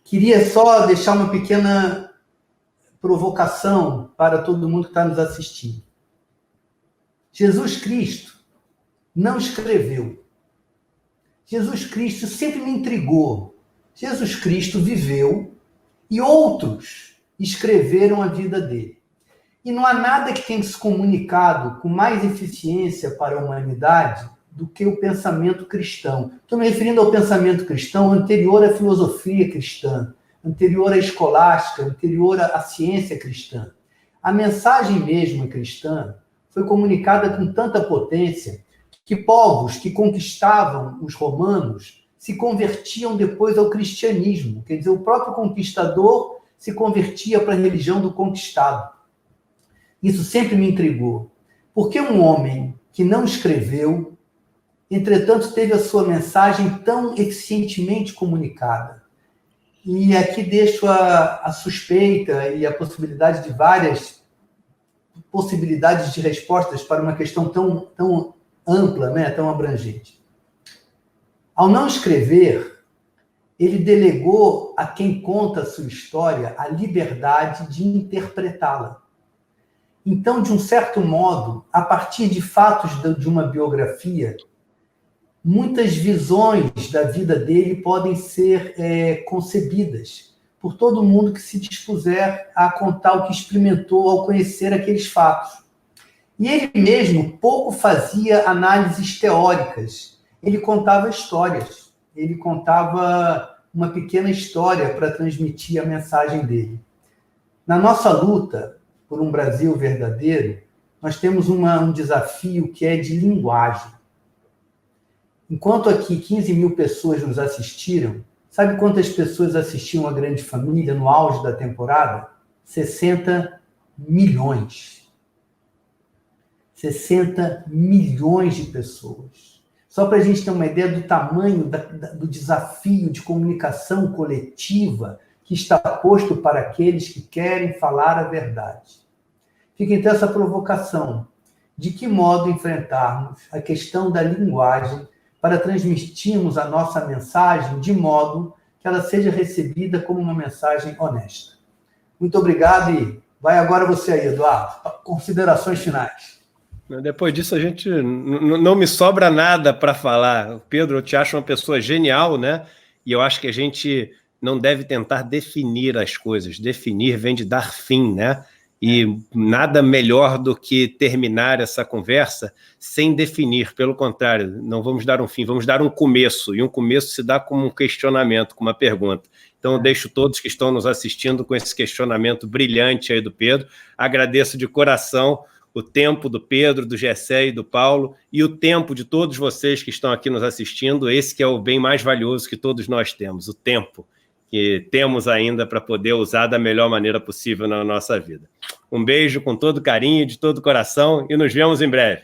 Queria só deixar uma pequena provocação para todo mundo que está nos assistindo. Jesus Cristo não escreveu. Jesus Cristo sempre me intrigou. Jesus Cristo viveu e outros escreveram a vida dele. E não há nada que tenha se comunicado com mais eficiência para a humanidade do que o pensamento cristão. Estou me referindo ao pensamento cristão anterior à filosofia cristã, anterior à escolástica, anterior à ciência cristã. A mensagem mesmo cristã foi comunicada com tanta potência que povos que conquistavam os romanos se convertiam depois ao cristianismo. Quer dizer, o próprio conquistador se convertia para a religião do conquistado. Isso sempre me intrigou. Por que um homem que não escreveu, entretanto, teve a sua mensagem tão eficientemente comunicada? E aqui deixo a suspeita e a possibilidade de várias possibilidades de respostas para uma questão tão ampla, né? Tão abrangente. Ao não escrever, ele delegou a quem conta a sua história a liberdade de interpretá-la. Então, de um certo modo, a partir de fatos de uma biografia, muitas visões da vida dele podem ser concebidas por todo mundo que se dispuser a contar o que experimentou ao conhecer aqueles fatos. E ele mesmo pouco fazia análises teóricas, ele contava histórias, ele contava uma pequena história para transmitir a mensagem dele. Na nossa luta por um Brasil verdadeiro, nós temos um desafio que é de linguagem. Enquanto aqui 15 mil pessoas nos assistiram, sabe quantas pessoas assistiam a Grande Família no auge da temporada? 60 milhões. 60 milhões de pessoas. Só para a gente ter uma ideia do tamanho do desafio de comunicação coletiva que está posto para aqueles que querem falar a verdade. Fica então essa provocação. De que modo enfrentarmos a questão da linguagem para transmitirmos a nossa mensagem de modo que ela seja recebida como uma mensagem honesta. Muito obrigado e vai agora você aí, Eduardo. Considerações finais. Depois disso, a gente não me sobra nada para falar. Pedro, eu te acho uma pessoa genial, né? E eu acho que a gente não deve tentar definir as coisas. Definir vem de dar fim, né? E nada melhor do que terminar essa conversa sem definir. Pelo contrário, não vamos dar um fim, vamos dar um começo. E um começo se dá como um questionamento, como uma pergunta. Então, eu deixo todos que estão nos assistindo com esse questionamento brilhante aí do Pedro. Agradeço de coração o tempo do Pedro, do Gessé e do Paulo, e o tempo de todos vocês que estão aqui nos assistindo, esse que é o bem mais valioso que todos nós temos, o tempo que temos ainda para poder usar da melhor maneira possível na nossa vida. Um beijo com todo carinho, de todo coração, e nos vemos em breve.